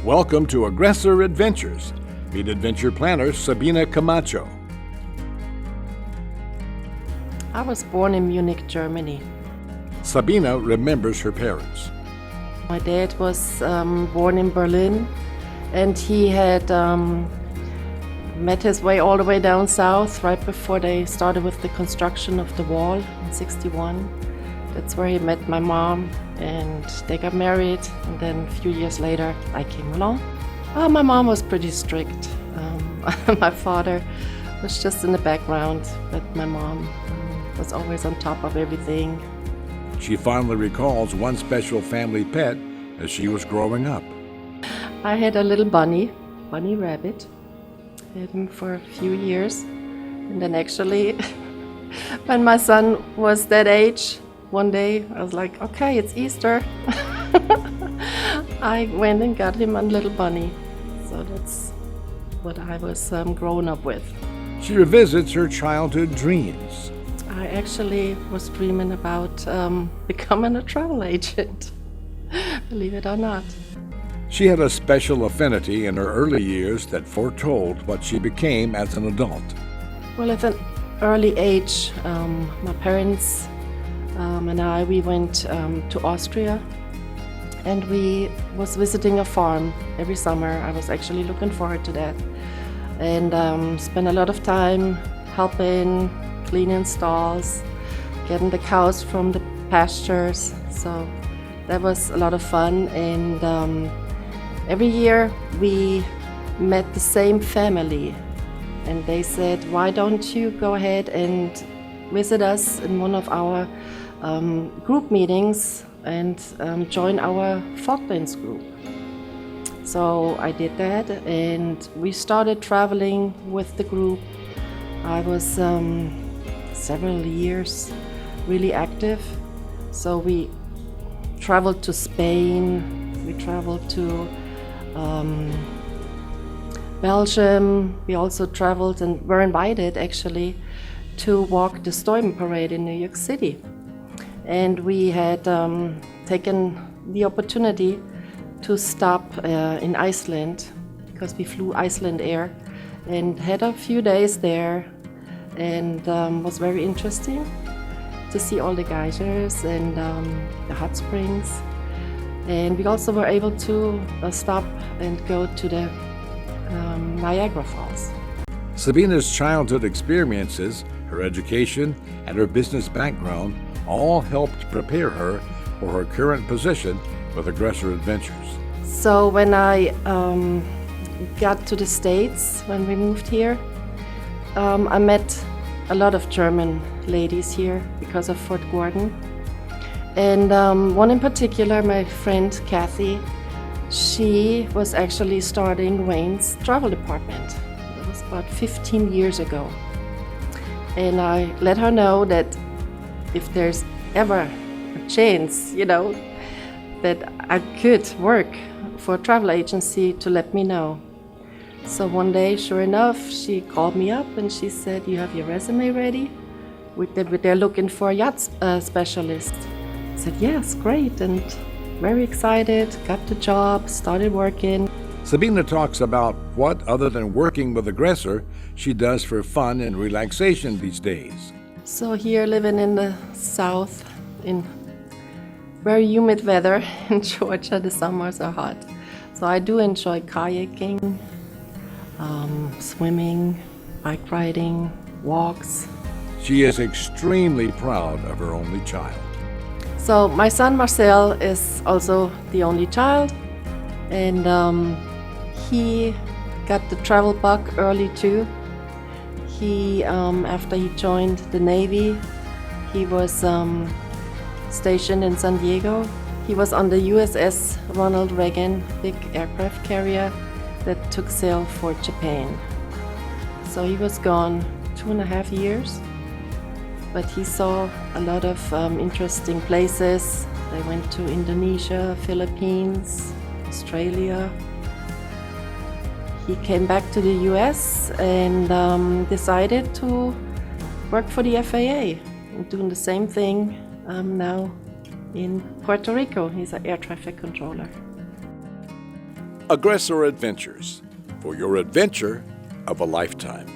Welcome to Aggressor Adventures. Meet adventure planner Sabine Camacho. I was born in Munich, Germany. Sabine remembers her parents. My dad was born in Berlin, and he had met his way all the way down south right before they started with the construction of the wall in '61. That's where he met my mom, and they got married, and then a few years later I came along. My mom was pretty strict. My father was just in the background, but my mom was always on top of everything. She fondly recalls one special family pet as she was growing up. I had a little bunny rabbit. I had him for a few years, and then actually when my son was that age, one day I was like, okay, it's Easter. I went and got him a little bunny. So that's what I was growing up with. She revisits her childhood dreams. I actually was dreaming about becoming a travel agent, believe it or not. She had a special affinity in her early years that foretold what she became as an adult. Well, at an early age, my parents and we went to Austria, and we was visiting a farm every summer. I was actually looking forward to that, and spent a lot of time helping, cleaning stalls, getting the cows from the pastures. So that was a lot of fun, and every year we met the same family, and they said, why don't you go ahead and visit us in one of our group meetings and join our folk dance group. So I did that, and we started traveling with the group. I was several years really active. So we traveled to Spain, we traveled to Belgium. We also traveled and were invited actually to walk the Stäuben Parade in New York City. And we had taken the opportunity to stop in Iceland, because we flew Iceland Air, and had a few days there, and was very interesting to see all the geysers and the hot springs. And we also were able to stop and go to the Niagara Falls. Sabine's childhood experiences, her education, and her business background all helped prepare her for her current position with Aggressor Adventures. So when I got to the States, when we moved here, I met a lot of German ladies here because of Fort Gordon. And one in particular, my friend Kathy, she was actually starting Wayne's travel department. That was about 15 years ago. And I let her know that if there's ever a chance, that I could work for a travel agency, to let me know. So one day, sure enough, she called me up and she said, you have your resume ready? They're looking for a yacht specialist. I said, yes, great, and very excited, got the job, started working. Sabine talks about what, other than working with Aggressor, she does for fun and relaxation these days. So here, living in the south, in very humid weather in Georgia, the summers are hot. So I do enjoy kayaking, swimming, bike riding, walks. She is extremely proud of her only child. So my son Marcel is also the only child, and he got the travel bug early too. He, after he joined the Navy, he was stationed in San Diego. He was on the USS Ronald Reagan, big aircraft carrier that took sail for Japan. So he was gone 2.5 years, but he saw a lot of interesting places. They went to Indonesia, Philippines, Australia. He came back to the US and decided to work for the FAA, and doing the same thing now in Puerto Rico. He's an air traffic controller. Aggressor Adventures, for your adventure of a lifetime.